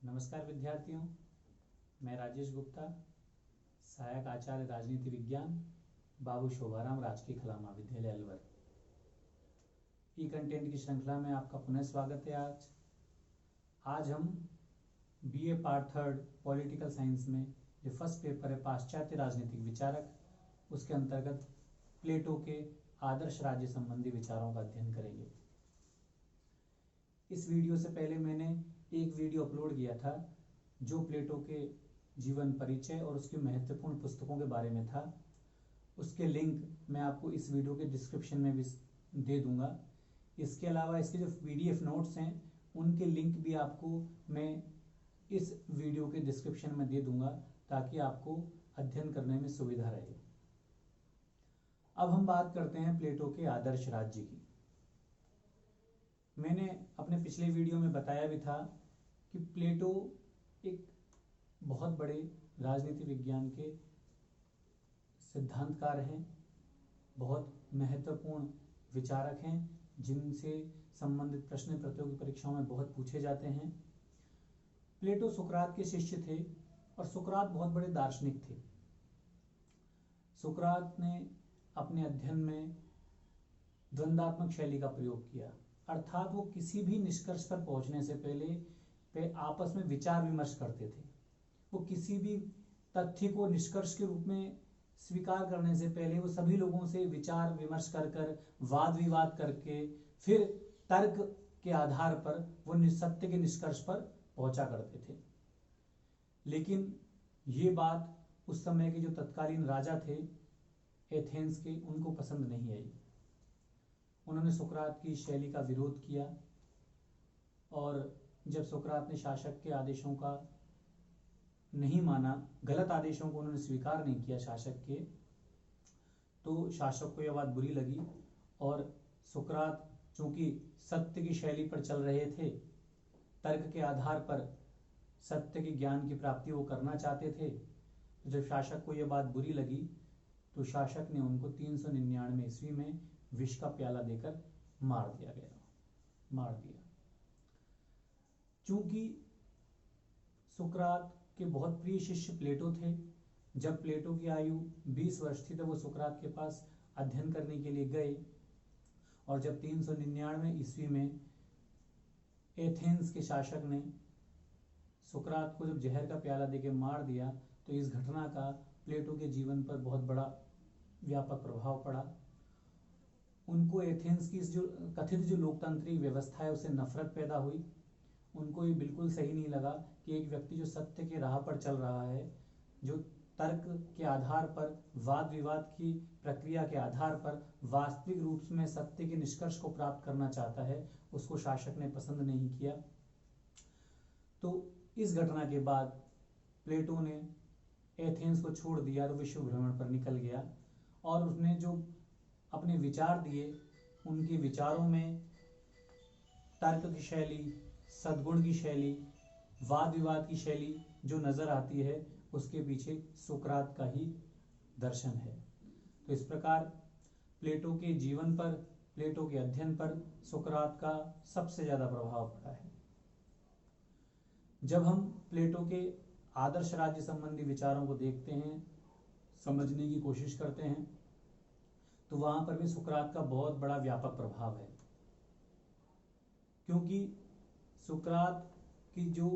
नमस्कार विद्यार्थियों, मैं राजेश गुप्ता, सहायक आचार्य राजनीति विज्ञान, बाबू शोभाराम राजकीय कला महाविद्यालय अलवर। ई कंटेंट की श्रृंखला में आपका पुनः स्वागत है। आज हम बीए पार्ट 3 पॉलिटिकल साइंस में जो फर्स्ट पेपर है पाश्चात्य राजनीतिक विचारक, उसके अंतर्गत प्लेटो के आदर्श राज्य संबंधी विचारों का अध्ययन करेंगे। इस वीडियो से पहले मैंने एक वीडियो अपलोड किया था जो प्लेटो के जीवन परिचय और उसकी महत्वपूर्ण पुस्तकों के बारे में था। उसके लिंक मैं आपको इस वीडियो के डिस्क्रिप्शन में भी दे दूंगा। इसके अलावा इसके जो पीडीएफ नोट्स हैं उनके लिंक भी आपको मैं इस वीडियो के डिस्क्रिप्शन में दे दूंगा ताकि आपको अध्ययन करने में सुविधा रहे। अब हम बात करते हैं प्लेटो के आदर्श राज्य की। मैंने अपने पिछले वीडियो में बताया भी था कि प्लेटो एक बहुत बड़े राजनीति विज्ञान के सिद्धांतकार हैं, बहुत महत्वपूर्ण विचारक हैं जिनसे संबंधित प्रश्न प्रतियोगी परीक्षाओं में बहुत पूछे जाते हैं। प्लेटो सुकरात के शिष्य थे और सुकरात बहुत बड़े दार्शनिक थे। सुकरात ने अपने अध्ययन में द्वंदात्मक शैली का प्रयोग किया, अर्थात वो किसी भी निष्कर्ष पर पहुंचने से पहले आपस में विचार विमर्श करते थे। वो किसी भी तथ्य को निष्कर्ष के रूप में स्वीकार करने से पहले वो सभी लोगों से विचार विमर्श कर वाद विवाद करके फिर तर्क के आधार पर वो सत्य के निष्कर्ष पर पहुंचा करते थे। लेकिन ये बात उस समय के जो तत्कालीन राजा थे एथेंस के, उनको पसंद नहीं आई। उन्होंने सुकरात की शैली का विरोध किया और जब सुकरात ने शासक के आदेशों का नहीं माना, गलत आदेशों को उन्होंने स्वीकार नहीं किया शासक के, तो शासक को यह बात बुरी लगी और सुकरात चूंकि सत्य की शैली पर चल रहे थे, तर्क के आधार पर सत्य के ज्ञान की प्राप्ति वो करना चाहते थे, तो जब शासक को यह बात बुरी लगी तो शासक ने उनको 399 ईस्वी में विष का प्याला देकर मार दिया। चूंकि सुकरात के बहुत प्रिय शिष्य प्लेटो थे, जब प्लेटो की आयु 20 वर्ष थी तब वो सुकरात के पास अध्ययन करने के लिए गए और जब 399 ईस्वी में एथेंस के शासक ने सुकरात को जब जहर का प्याला देकर मार दिया तो इस घटना का प्लेटो के जीवन पर बहुत बड़ा व्यापक प्रभाव पड़ा। उनको एथेंस की जो कथित जो लोकतांत्रिक व्यवस्था है उसे नफरत पैदा हुई। उनको ये बिल्कुल सही नहीं लगा कि एक व्यक्ति जो सत्य के राह पर चल रहा है, जो तर्क के आधार पर वाद विवाद की प्रक्रिया के आधार पर वास्तविक रूप में सत्य के निष्कर्ष को प्राप्त करना चाहता है, उसको शासक ने पसंद नहीं किया। तो इस घटना के बाद प्लेटो ने एथेंस को छोड़ दिया और विश्व भ्रमण पर निकल गया और उसने जो अपने विचार दिए, उनके विचारों में तर्क की शैली, सद्गुण की शैली, वाद विवाद की शैली जो नजर आती है उसके पीछे सुकरात का ही दर्शन है। तो इस प्रकार प्लेटो के जीवन पर, प्लेटो के अध्ययन पर सुकरात का सबसे ज्यादा प्रभाव पड़ा है। जब हम प्लेटो के आदर्श राज्य संबंधी विचारों को देखते हैं, समझने की कोशिश करते हैं, तो वहां पर भी सुकरात का बहुत बड़ा व्यापक प्रभाव है। क्योंकि सुकरात की जो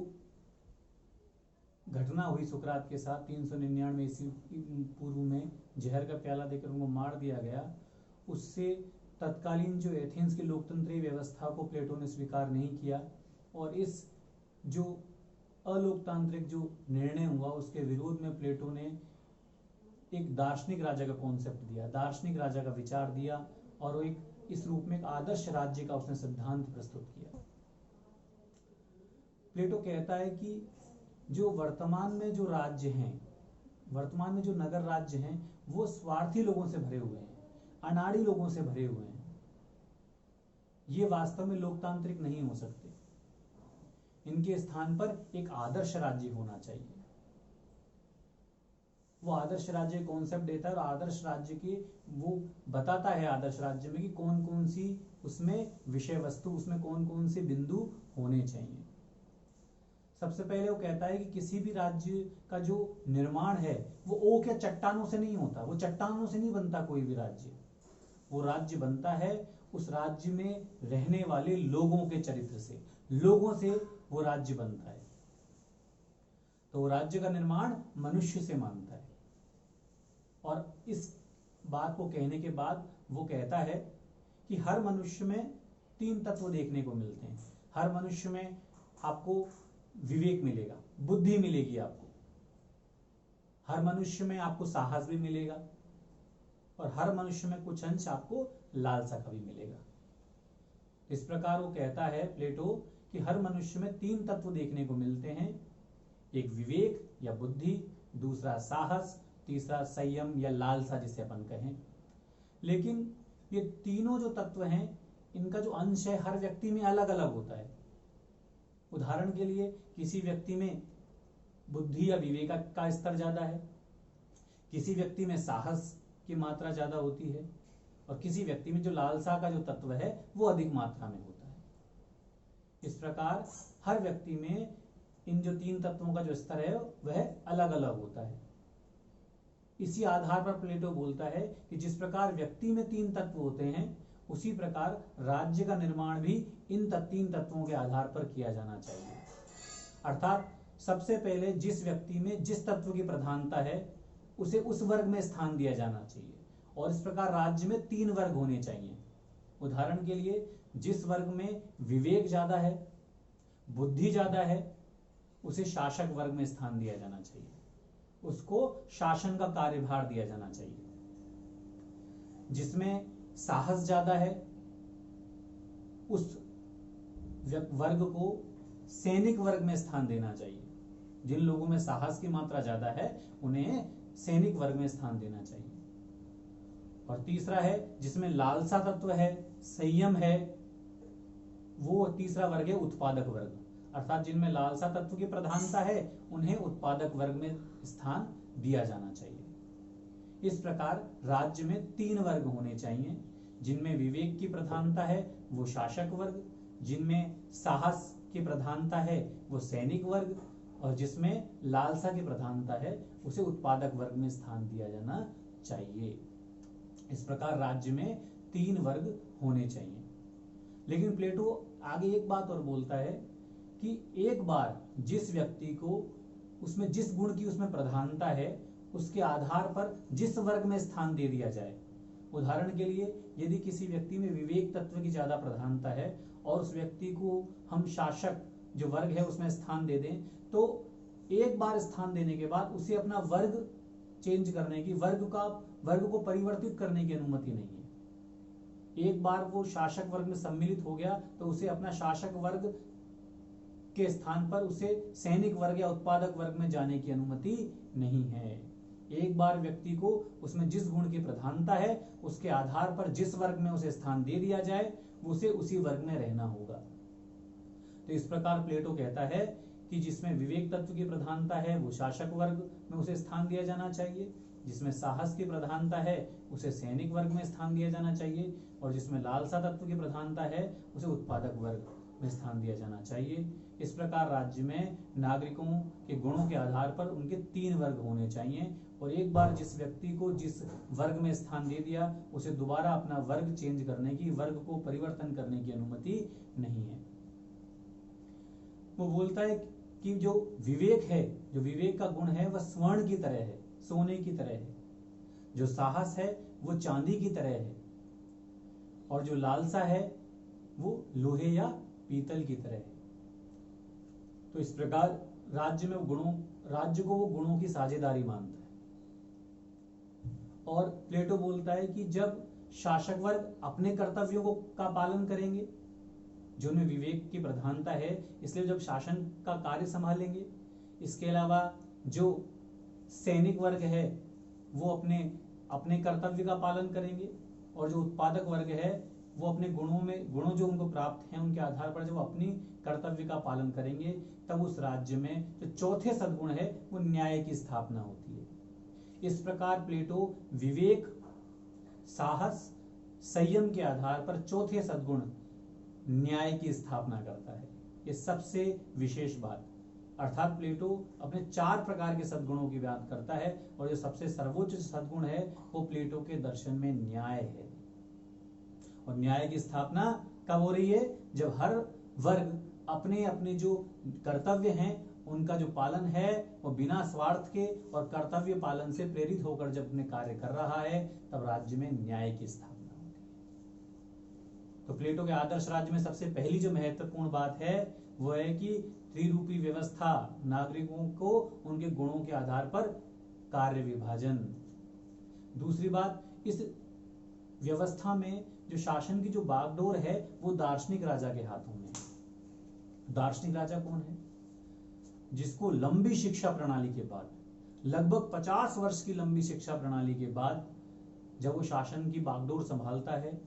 घटना हुई सुकरात के साथ 399 ईस्वी पूर्व में जहर का प्याला देकर उनको मार दिया गया, उससे तत्कालीन जो एथेंस की लोकतंत्रीय व्यवस्था को प्लेटो ने स्वीकार नहीं किया और इस जो अलोकतांत्रिक जो निर्णय हुआ उसके विरोध में प्लेटो ने एक दार्शनिक राजा का कॉन्सेप्ट दिया, दार्शनिक राजा का विचार दिया और एक इस रूप में एक आदर्श राज्य का उसने सिद्धांत प्रस्तुत किया। प्लेटो कहता है कि जो वर्तमान में जो राज्य हैं, वर्तमान में जो नगर राज्य हैं, वो स्वार्थी लोगों से भरे हुए हैं, अनाड़ी लोगों से भरे हुए हैं। ये वास्तव में लोकतांत्रिक नहीं हो सकते। इनके स्थान पर एक आदर्श राज्य होना चाहिए। वो आदर्श राज्य कॉन्सेप्ट देता है और आदर्श राज्य की वो बताता है आदर्श राज्य में कि कौन कौन सी उसमें विषय वस्तु, उसमें कौन कौन से बिंदु होने चाहिए। सबसे पहले वो कहता है कि किसी भी राज्य का जो निर्माण है वो ओक या चट्टानों से नहीं होता, वो चट्टानों से नहीं बनता कोई भी राज्य। वो राज्य बनता है उस राज्य में रहने वाले लोगों के चरित्र से, लोगों से वो राज्य बनता है। तो राज्य का निर्माण मनुष्य से मानता है। और इस बात को कहने के बाद वो कहता है कि हर मनुष्य में 3 तत्व देखने को मिलते हैं। हर मनुष्य में आपको विवेक मिलेगा, बुद्धि मिलेगी आपको, हर मनुष्य में आपको साहस भी मिलेगा, और हर मनुष्य में कुछ अंश आपको लालसा का भी मिलेगा। इस प्रकार वो कहता है प्लेटो कि हर मनुष्य में 3 तत्व देखने को मिलते हैं, एक विवेक या बुद्धि, दूसरा साहस, तीसरा संयम या लालसा जिसे अपन कहें। लेकिन ये तीनों जो तत्व हैं इनका जो अंश है हर व्यक्ति में अलग अलग होता है। उदाहरण के लिए किसी व्यक्ति में बुद्धि या विवेक का स्तर ज्यादा है, किसी व्यक्ति में साहस की मात्रा ज्यादा होती है, और किसी व्यक्ति में जो लालसा का जो तत्व है वो अधिक मात्रा में होता है। इस प्रकार हर व्यक्ति में इन जो 3 तत्वों का जो स्तर है वह अलग अलग होता है। इसी आधार पर प्लेटो बोलता है कि जिस प्रकार व्यक्ति में 3 तत्व होते हैं उसी प्रकार राज्य का निर्माण भी इन 3 तत्वों के आधार पर किया जाना चाहिए। अर्थात सबसे पहले जिस व्यक्ति में जिस तत्व की प्रधानता है उसे उस वर्ग में स्थान दिया जाना चाहिए, और इस प्रकार राज्य में 3 वर्ग होने चाहिए। उदाहरण के लिए जिस वर्ग में विवेक ज्यादा है, बुद्धि ज्यादा है, उसे शासक वर्ग में स्थान दिया जाना चाहिए, उसको शासन का कार्यभार दिया जाना चाहिए। जिसमें साहस ज्यादा है उस वर्ग को सैनिक वर्ग में स्थान देना चाहिए। जिन लोगों में साहस की मात्रा ज्यादा है उन्हें सैनिक वर्ग में स्थान देना चाहिए। और तीसरा है जिसमें लालसा तत्व है, संयम है, वो तीसरा वर्ग है उत्पादक वर्ग। अर्थात जिनमें लालसा तत्व की प्रधानता है उन्हें उत्पादक वर्ग में स्थान दिया जाना चाहिए। इस प्रकार राज्य में 3 वर्ग होने चाहिए। जिनमें विवेक की प्रधानता है वो शासक वर्ग, जिनमें साहस की प्रधानता है वो सैनिक वर्ग, और जिसमें लालसा की प्रधानता है उसे उत्पादक वर्ग में स्थान दिया जाना चाहिए। इस प्रकार राज्य में 3 वर्ग होने चाहिए। लेकिन प्लेटो आगे एक बात और बोलता है कि एक बार जिस व्यक्ति को उसमें जिस गुण की उसमें प्रधानता है उसके आधार पर जिस वर्ग में स्थान दे दिया जाए। उदाहरण के लिए यदि किसी व्यक्ति में विवेक तत्व की ज्यादा प्रधानता है और उस व्यक्ति को हम शासक जो वर्ग है उसमें स्थान दे दें, तो एक बार स्थान देने के बाद उसे अपना वर्ग चेंज करने की, वर्ग को परिवर्तित करने की अनुमति नहीं है। एक बार वो शासक वर्ग में सम्मिलित हो गया तो उसे अपना शासक वर्ग के स्थान पर उसे सैनिक वर्ग या उत्पादक वर्ग में जाने की अनुमति नहीं है। एक बार व्यक्ति को उसमें जिस गुण की प्रधानता है उसके आधार पर जिस वर्ग में उसे स्थान दे दिया जाए उसे उसी वर्ग में रहना होगा। तो इस प्रकार प्लेटो कहता है कि जिसमें विवेक तत्व की प्रधानता है वो शासक वर्ग में उसे स्थान दिया जाना चाहिए, जिसमें साहस की प्रधानता है उसे सैनिक वर्ग में स्थान दिया जाना चाहिए, और जिसमें लालसा तत्व की प्रधानता है उसे उत्पादक वर्ग में स्थान दिया जाना चाहिए। इस प्रकार राज्य में नागरिकों के गुणों के आधार पर उनके 3 वर्ग होने चाहिए, और एक बार जिस व्यक्ति को जिस वर्ग में स्थान दे दिया उसे दोबारा अपना वर्ग चेंज करने की, वर्ग को परिवर्तन करने की अनुमति नहीं है। वो बोलता है कि जो विवेक है, जो विवेक का गुण है वह स्वर्ण की तरह है, सोने की तरह है। जो साहस है वो चांदी की तरह है, और जो लालसा है वो लोहे या पीतल की तरह है। तो इस प्रकार राज्य को वो गुणों की साझेदारी मानता है। और प्लेटो बोलता है कि जब शासक वर्ग अपने कर्तव्यों का पालन करेंगे, जो उनमें विवेक की प्रधानता है इसलिए जब शासन का कार्य संभालेंगे, इसके अलावा जो सैनिक वर्ग है वो अपने कर्तव्य का पालन करेंगे, और जो उत्पादक वर्ग है वो अपने गुणों जो उनको प्राप्त हैं उनके आधार पर जब अपनी कर्तव्य का पालन करेंगे, तब उस राज्य में जो चौथे सद्गुण है वो न्याय की स्थापना होती है। इस प्रकार प्लेटो विवेक, साहस, संयम के आधार पर चौथे सद्गुण न्याय की स्थापना करता है। ये सबसे विशेष बात, अर्थात प्लेटो अपने 4 प्रकार के सद्गुणों की बात करता है और जो सबसे सर्वोच्च सद्गुण है वो प्लेटो के दर्शन में न्याय है। और न्याय की स्थापना कब हो रही है? जब हर वर्ग अपने अपने जो कर्तव्य हैं उनका जो पालन है वो बिना स्वार्थ के और कर्तव्य पालन से प्रेरित होकर जब अपने कार्य कर रहा है, तब राज्य में न्याय की स्थापना होती है। तो प्लेटो के आदर्श राज्य में सबसे पहली जो महत्वपूर्ण बात है वो है कि त्रिरूपी व्यवस्था, नागरिकों को उनके गुणों के आधार पर कार्य विभाजन। दूसरी बात, इस व्यवस्था में जो शासन की जो बागडोर है वो दार्शनिक राजा के हाथों में है। दार्शनिक राजा कौन है? जिसको लंबी शिक्षा प्रणाली के बाद, लगभग 50 वर्ष की लंबी शिक्षा प्रणाली के बाद जब वो शासन की बागडोर संभालता है,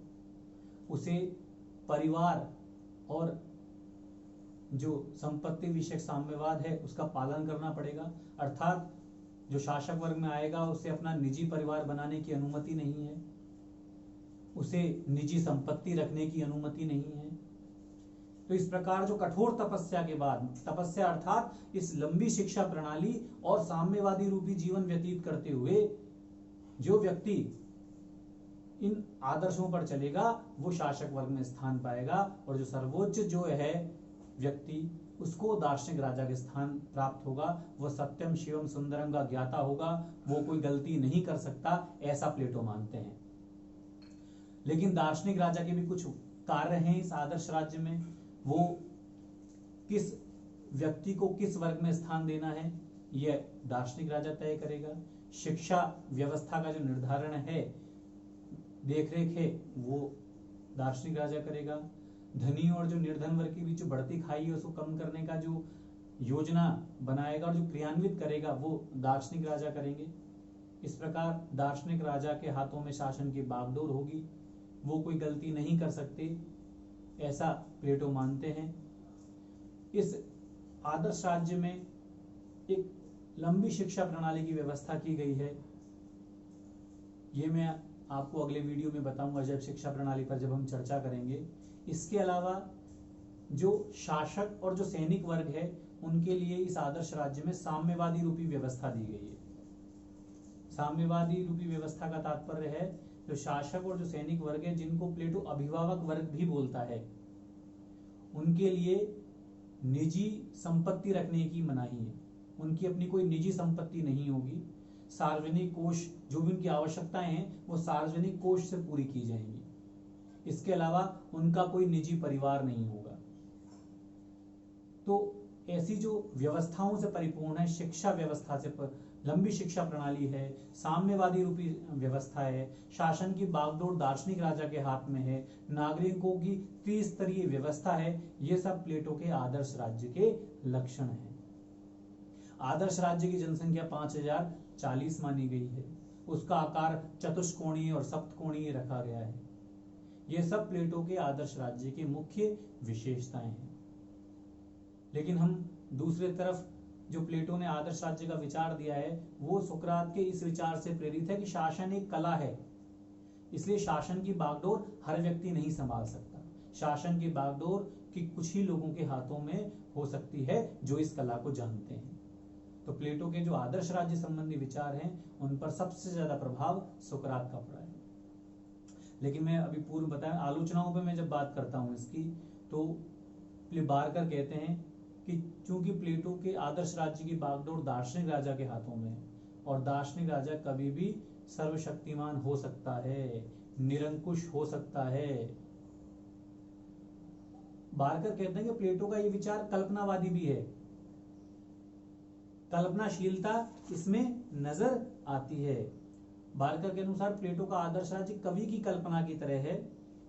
उसे परिवार और जो संपत्ति विषयक साम्यवाद है उसका पालन करना पड़ेगा। अर्थात जो शासक वर्ग में आएगा उसे अपना निजी परिवार बनाने की अनुमति नहीं है, उसे निजी संपत्ति रखने की अनुमति नहीं है। तो इस प्रकार जो कठोर तपस्या के बाद, तपस्या अर्थात इस लंबी शिक्षा प्रणाली और साम्यवादी रूपी जीवन व्यतीत करते हुए जो व्यक्ति इन आदर्शों पर चलेगा वो शासक वर्ग में स्थान पाएगा, और जो सर्वोच्च जो है व्यक्ति उसको दार्शनिक राजा के स्थान प्राप्त होगा। वह सत्यम शिवम सुंदरम का ज्ञाता होगा, वो कोई गलती नहीं कर सकता, ऐसा प्लेटो मानते हैं। लेकिन दार्शनिक राजा के भी कुछ कार्य हैं इस आदर्श राज्य में। वो किस व्यक्ति को किस वर्ग में स्थान देना है यह दार्शनिक राजा तय करेगा। शिक्षा व्यवस्था का जो निर्धारण है, देखरेख है, वो दार्शनिक राजा करेगा। धनी और जो निर्धन वर्ग के बीच जो बढ़ती खाई है उसको कम करने का जो योजना बनाएगा और जो क्रियान्वित करेगा वो दार्शनिक राजा करेंगे। इस प्रकार दार्शनिक राजा के हाथों में शासन की बागडोर होगी, वो कोई गलती नहीं कर सकते, ऐसा प्लेटो मानते हैं। इस आदर्श राज्य में एक लंबी शिक्षा प्रणाली की व्यवस्था की गई है। ये मैं आपको अगले वीडियो में बताऊंगा जब शिक्षा प्रणाली पर जब हम चर्चा करेंगे। इसके अलावा जो शासक और जो सैनिक वर्ग है उनके लिए इस आदर्श राज्य में साम्यवादी रूपी व्यवस्था दी गई है। साम्यवादी रूपी व्यवस्था का तात्पर्य है जो शासक और जो सैनिक वर्ग है, जिनको प्लेटो अभिभावक वर्ग भी बोलता है, उनके लिए निजी संपत्ति रखने की मनाही है। उनकी अपनी कोई निजी संपत्ति नहीं होगी। सार्वजनिक कोष, जो भी उनकी आवश्यकताएं हैं वो सार्वजनिक कोष से पूरी की जाएंगी। इसके अलावा उनका कोई निजी परिवार नहीं होगा। तो ऐसी जो व्यवस्थाओं से परिपूर्ण है, शिक्षा व्यवस्था से लंबी शिक्षा प्रणाली है, साम्यवादी रूपी व्यवस्था है, शासन की बागडोर दार्शनिक राजा के हाथ में है, नागरिकों की त्रिस्तरीय व्यवस्था है, ये सब प्लेटो के आदर्श राज्य के लक्षण हैं। आदर्श राज्य की जनसंख्या 5040 मानी गई है। उसका आकार चतुष्कोणीय और सप्तकोणीय रखा गया है। ये सब प्लेटो के आदर्श राज्य की मुख्य विशेषताएं हैं। लेकिन हम दूसरे तरफ जो प्लेटो ने आदर्श राज्य का विचार दिया है वो सुकरात के इस विचार से प्रेरित है कि शासन एक कला है, इसलिए शासन की बागडोर हर व्यक्ति नहीं संभाल सकता। शासन की बागडोर की कुछ ही लोगों के हाथों में हो सकती है जो इस कला को जानते हैं। तो प्लेटो के जो आदर्श राज्य संबंधी विचार हैं उन पर सबसे ज्यादा प्रभाव सुकरात का पड़ा है। लेकिन मैं अभी पूर्व बताया आलोचनाओं पे मैं जब बात करता हूं इसकी, तो बारकर कहते हैं कि चूंकि प्लेटो के आदर्श राज्य की बागडोर दार्शनिक राजा के हाथों में है और दार्शनिक राजा कभी भी सर्वशक्तिमान हो सकता है, निरंकुश हो सकता है। बारकर कहते हैं कि प्लेटो का ये विचार कल्पनावादी भी है, कल्पनाशीलता इसमें नजर आती है। बारकर के अनुसार प्लेटो का आदर्श राज्य कवि की कल्पना की तरह है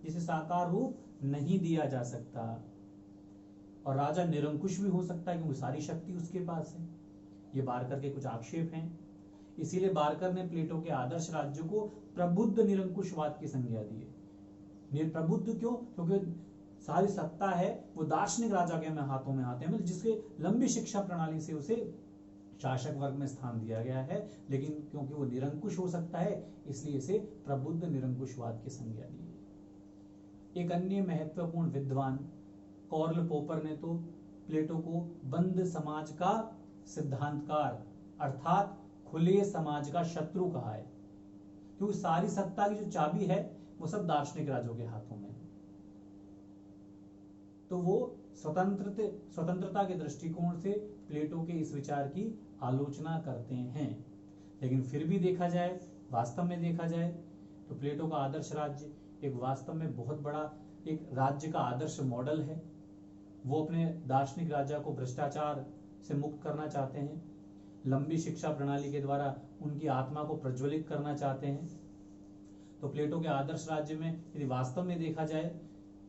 जिसे साकार रूप नहीं दिया जा सकता, और राजा निरंकुश भी हो सकता है क्योंकि सारी शक्ति उसके पास है। ये बारकर के कुछ आक्षेप हैं। इसीलिए बारकर ने प्लेटो के आदर्श राज्य को प्रबुद्ध निरंकुशवाद की संज्ञा दी है। प्रबुद्ध क्यों? क्योंकि सारी सत्ता है वो दार्शनिक राजा के हाथों में आते हैं, जिसके लंबी शिक्षा प्रणाली से उसे शासक वर्ग में स्थान दिया गया है, लेकिन क्योंकि वो निरंकुश हो सकता है इसलिए इसे प्रबुद्ध निरंकुशवाद की संज्ञा दी है। एक अन्य महत्वपूर्ण विद्वान कॉर्ल पोपर ने तो प्लेटो को बंद समाज का सिद्धांतकार अर्थात खुले समाज का शत्रु कहा है, क्योंकि सारी सत्ता की जो चाबी है वो सब दार्शनिक राजों के हाथों में है। तो वो स्वतंत्रता के दृष्टिकोण से प्लेटो के इस विचार की आलोचना करते हैं। लेकिन फिर भी देखा जाए, वास्तव में देखा जाए तो प्लेटो का आदर्श राज्य एक वास्तव में बहुत बड़ा एक राज्य का आदर्श मॉडल है। वो अपने दार्शनिक राजा को भ्रष्टाचार से मुक्त करना चाहते हैं, लंबी शिक्षा प्रणाली के द्वारा उनकी आत्मा को प्रज्वलित करना चाहते हैं। तो प्लेटो के आदर्श राज्य में यदि वास्तव में देखा जाए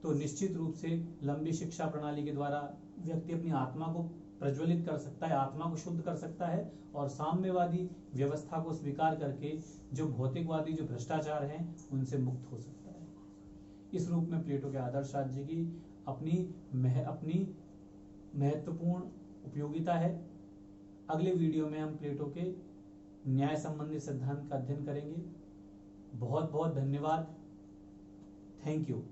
तो निश्चित रूप से लंबी शिक्षा प्रणाली के द्वारा व्यक्ति अपनी आत्मा को प्रज्वलित कर सकता है, आत्मा को शुद्ध कर सकता है और साम्यवादी व्यवस्था को स्वीकार करके जो भौतिकवादी जो भ्रष्टाचार हैं उनसे मुक्त हो सकता है। इस रूप में प्लेटो के आदर्श राज्य की अपनी महत्वपूर्ण उपयोगिता है। अगले वीडियो में हम प्लेटो के न्याय संबंधी सिद्धांत का अध्ययन करेंगे। बहुत बहुत धन्यवाद। Thank you.